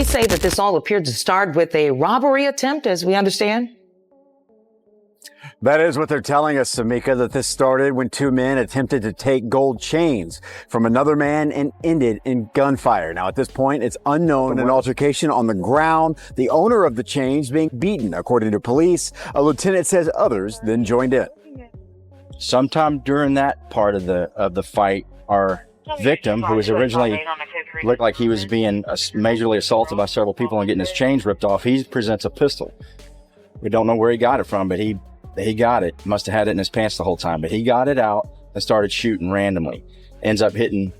They say that this all appeared to start with a robbery attempt, as we understand. That is what they're telling us, Samika, that this started when two men attempted to take gold chains from another man and ended in gunfire. Now, at this point, it's unknown. An altercation on the ground, the owner of the chains being beaten, according to police. A lieutenant says others then joined in. Sometime during that part of the fight, our victim, who was originally looked like he was being majorly assaulted by several people and getting his chains ripped off, he presents a pistol. We don't know where he got it from, but he got it. Must have had it in his pants the whole time, but he got it out and started shooting randomly. Ends up hitting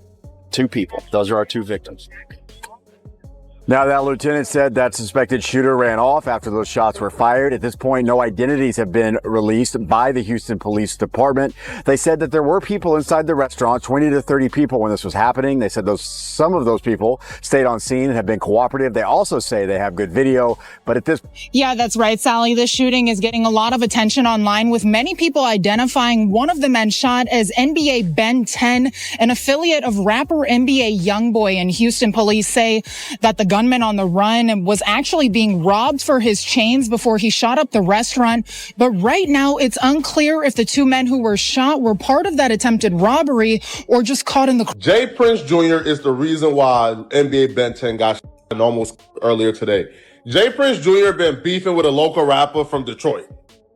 two people. Those are our two victims. Now, that lieutenant said that suspected shooter ran off after those shots were fired. At this point, no identities have been released by the Houston Police Department. They said that there were people inside the restaurant, 20 to 30 people when this was happening. They said some of those people stayed on scene and have been cooperative. They also say they have good video, but at this... Yeah, that's right, Sally. This shooting is getting a lot of attention online, with many people identifying one of the men shot as NBA Ben 10, an affiliate of rapper NBA Youngboy. And Houston police say that the gunman on the run was actually being robbed for his chains before he shot up the restaurant. But right now, it's unclear if the two men who were shot were part of that attempted robbery or just caught in the... Jay Prince Jr. is the reason why NBA Ben 10 got shot almost earlier today. Jay Prince Jr. been beefing with a local rapper from Detroit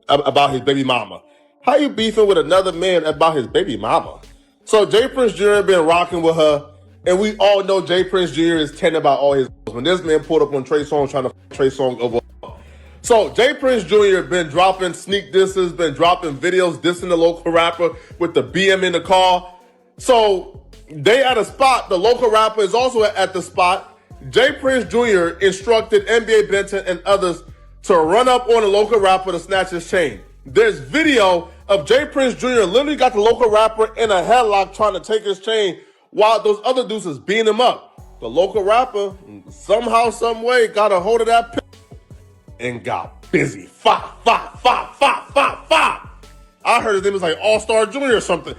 about his baby mama. How you beefing with another man about his baby mama? So Jay Prince Jr. been rocking with her. And we all know Jay Prince Jr. is tending about all his... When this man pulled up on Trey Songz trying to Trey Songz over... So Jay Prince Jr. been dropping sneak disses, been dropping videos dissing the local rapper with the BM in the car. So they at a spot. The local rapper is also at the spot. Jay Prince Jr. instructed NBA Benton and others to run up on the local rapper to snatch his chain. There's video of Jay Prince Jr. literally got the local rapper in a headlock trying to take his chain, while those other dudes is beating him up. The local rapper, somehow, some way, got a hold of that pistol and got busy. Fa. I heard his name was like AllStar JR or something.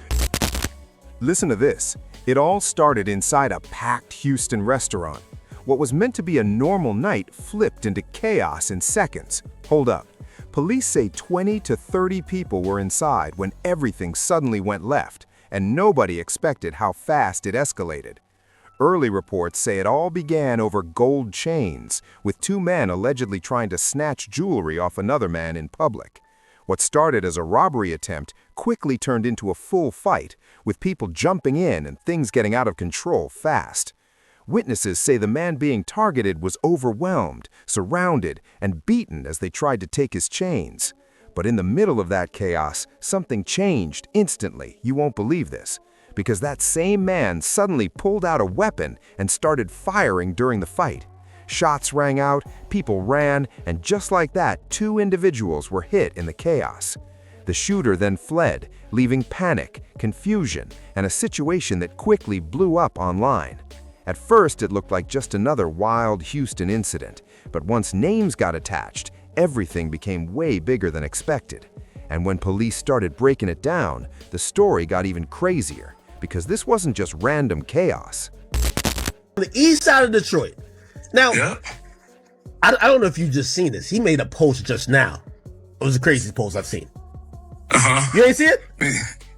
Listen to this. It all started inside a packed Houston restaurant. What was meant to be a normal night flipped into chaos in seconds. Hold up. Police say 20 to 30 people were inside when everything suddenly went left, and nobody expected how fast it escalated. Early reports say it all began over gold chains, with two men allegedly trying to snatch jewelry off another man in public. What started as a robbery attempt quickly turned into a full fight, with people jumping in and things getting out of control fast. Witnesses say the man being targeted was overwhelmed, surrounded, and beaten as they tried to take his chains. But in the middle of that chaos, something changed instantly. You won't believe this, because that same man suddenly pulled out a weapon and started firing during the fight. Shots rang out, people ran, and just like that, two individuals were hit in the chaos. The shooter then fled, leaving panic, confusion, and a situation that quickly blew up online. At first, it looked like just another wild Houston incident, but once names got attached, everything became way bigger than expected. And when police started breaking it down, the story got even crazier, because this wasn't just random chaos. On the east side of Detroit. Now, Yeah. I don't know if you just seen this. He made a post just now. It was the craziest post I've seen. You ain't see it?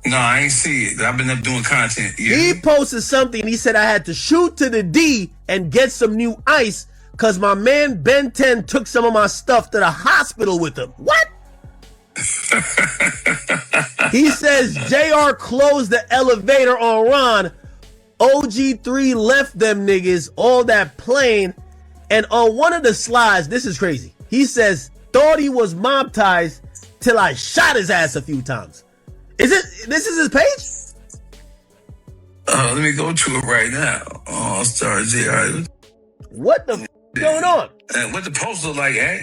No, I ain't see it. I've been up doing content. Yeah. He posted something. He said, I had to shoot to the D and get some new ice because my man Ben 10 took some of my stuff to the hospital with him. What? He says JR closed the elevator on Ron. OG3 left them niggas, all that plane. And on one of the slides, this is crazy. He says, thought he was mob-tized till I shot his ass a few times. This is his page? Let me go to it right now. AllStar JR. What the f going on? What the post look like, eh?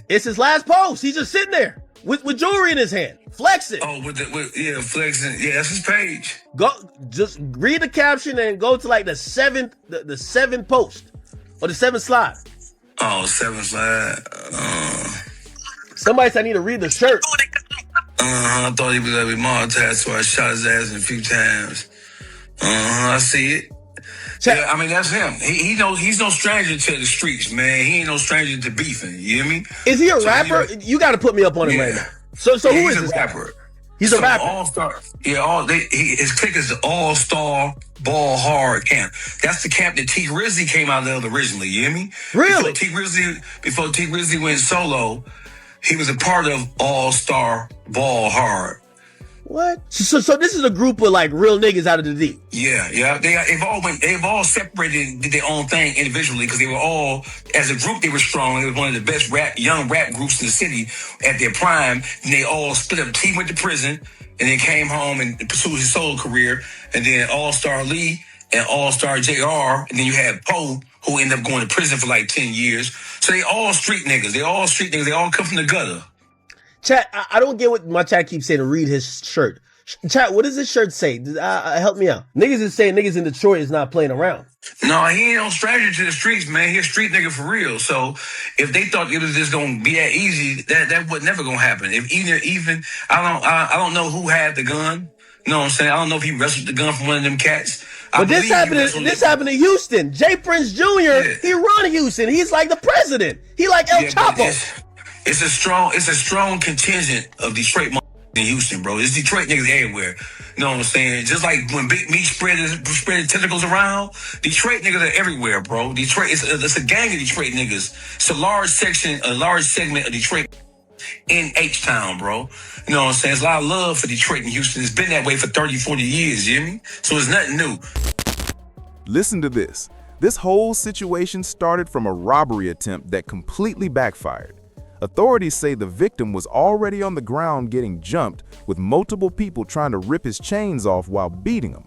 It's his last post. He's just sitting there with jewelry in his hand, flexing. Oh, yeah, flexing. Yeah, that's his page. Go, just read the caption and go to like the seventh post or the seventh slide. Oh, seventh slide. Somebody said I need to read the shirt. I thought he was gonna be monetized, so I shot his ass a few times. I see it. Yeah, I mean, that's him. He knows he's no stranger to the streets, man. He ain't no stranger to beefing. You hear me? Is he a So rapper? You got to put me up on him right now. So Yeah, who he's is a this guy? rapper. He's a rapper. All-Star. Yeah, his clique is the All-Star Ball Hard camp. That's the camp that T Grizzly came out of originally. You hear me? Really? Before T Grizzly went solo, he was a part of All-Star Ball Hard. What? So this is a group of like real niggas out of the D. Yeah. They've all separated and did their own thing individually because they were all, as a group, they were strong. They were one of the best young rap groups in the city at their prime. And they all split up. T went to prison and then came home and pursued his solo career. And then AllStar Lee and AllStar JR. And then you had Poe, who ended up going to prison for like 10 years. So they all street niggas. They all come from the gutter. Chat, I don't get what my chat keeps saying to read his shirt. Chat, what does this shirt say? Help me out. Niggas is saying niggas in Detroit is not playing around. No, he ain't no stranger to the streets, man. He a street nigga for real. So if they thought it was just gonna be that easy, that was never gonna happen. If even I don't know who had the gun. You know what I'm saying? I don't know if he wrestled the gun from one of them cats. But this happened in Houston. Jay Prince Jr. He run Houston. He's like the president. He like El Chapo. It's a strong contingent of Detroit in Houston, bro. It's Detroit niggas everywhere. You know what I'm saying? Just like when Big Meat spread tentacles around, Detroit niggas are everywhere, bro. Detroit, it's a gang of Detroit niggas. It's a large segment of Detroit in H-Town, bro. You know what I'm saying? There's a lot of love for Detroit and Houston. It's been that way for 30, 40 years, you hear me? So it's nothing new. Listen to this. This whole situation started from a robbery attempt that completely backfired. Authorities say the victim was already on the ground getting jumped, with multiple people trying to rip his chains off while beating him.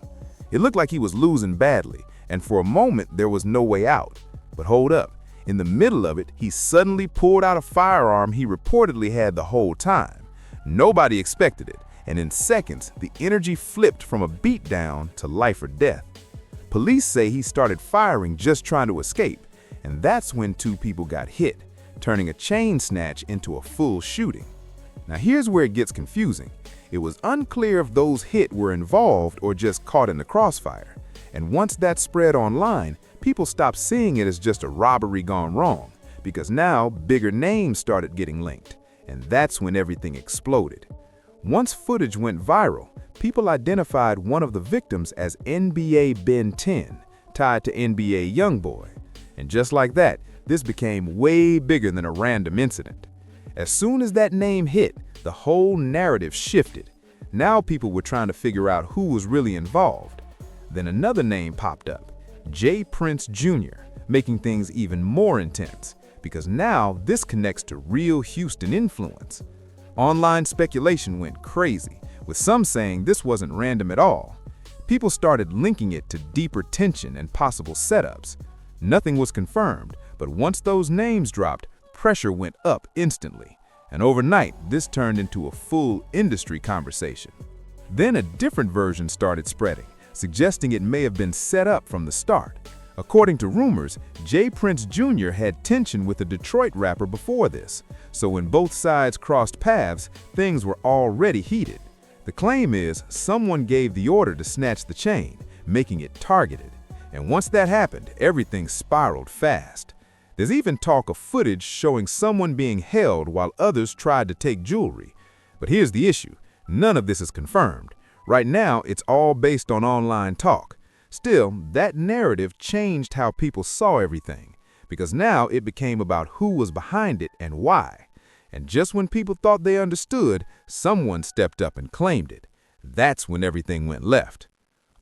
It looked like he was losing badly, and for a moment there was no way out. But hold up, in the middle of it, he suddenly pulled out a firearm he reportedly had the whole time. Nobody expected it, and in seconds, the energy flipped from a beatdown to life or death. Police say he started firing just trying to escape, and that's when two people got hit, turning a chain snatch into a full shooting. Now here's where it gets confusing. It was unclear if those hit were involved or just caught in the crossfire. And once that spread online, people stopped seeing it as just a robbery gone wrong, because now bigger names started getting linked. And that's when everything exploded. Once footage went viral, people identified one of the victims as NBA Ben 10, tied to NBA Youngboy. And just like that, this became way bigger than a random incident. As soon as that name hit, the whole narrative shifted. Now people were trying to figure out who was really involved. Then another name popped up, Jay Prince Jr., making things even more intense, because now this connects to real Houston influence. Online speculation went crazy, with some saying this wasn't random at all. People started linking it to deeper tension and possible setups. Nothing was confirmed, but once those names dropped, pressure went up instantly. And overnight, this turned into a full industry conversation. Then a different version started spreading, suggesting it may have been set up from the start. According to rumors, Jay Prince Jr. had tension with a Detroit rapper before this, so when both sides crossed paths, things were already heated. The claim is someone gave the order to snatch the chain, making it targeted. And once that happened, everything spiraled fast. There's even talk of footage showing someone being held while others tried to take jewelry. But here's the issue. None of this is confirmed. Right now, it's all based on online talk. Still, that narrative changed how people saw everything, because now it became about who was behind it and why. And just when people thought they understood, someone stepped up and claimed it. That's when everything went left.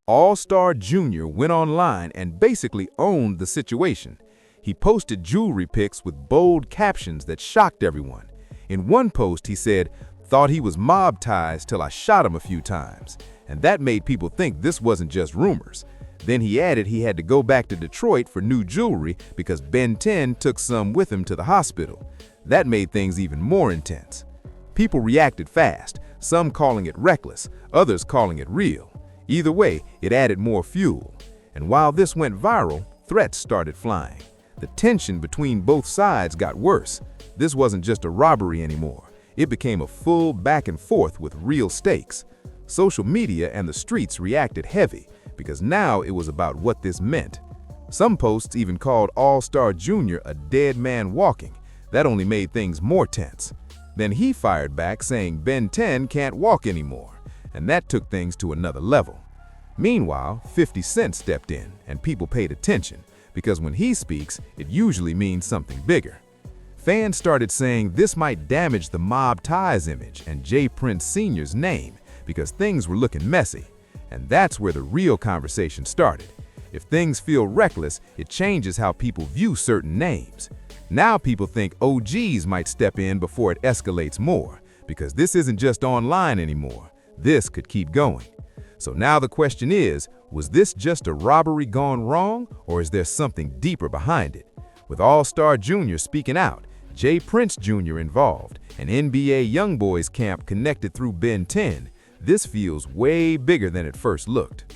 AllStar Jr. went online and basically owned the situation. He posted jewelry pics with bold captions that shocked everyone. In one post, he said, "Thought he was mob ties till I shot him a few times." And that made people think this wasn't just rumors. Then he added he had to go back to Detroit for new jewelry because Ben 10 took some with him to the hospital. That made things even more intense. People reacted fast, some calling it reckless, others calling it real. Either way, it added more fuel. And while this went viral, threats started flying. The tension between both sides got worse. This wasn't just a robbery anymore. It became a full back and forth with real stakes. Social media and the streets reacted heavy because now it was about what this meant. Some posts even called AllStar JR a dead man walking. That only made things more tense. Then he fired back saying Ben 10 can't walk anymore, and that took things to another level. Meanwhile, 50 Cent stepped in, and people paid attention, because when he speaks, it usually means something bigger. Fans started saying this might damage the Mob Ties image and J. Prince Sr.'s name, because things were looking messy. And that's where the real conversation started. If things feel reckless, it changes how people view certain names. Now people think OGs might step in before it escalates more, because this isn't just online anymore. This could keep going. So now the question is, was this just a robbery gone wrong, or is there something deeper behind it? With AllStar JR speaking out, J. Prince Jr. involved, and NBA Youngboys camp connected through Ben 10, this feels way bigger than it first looked.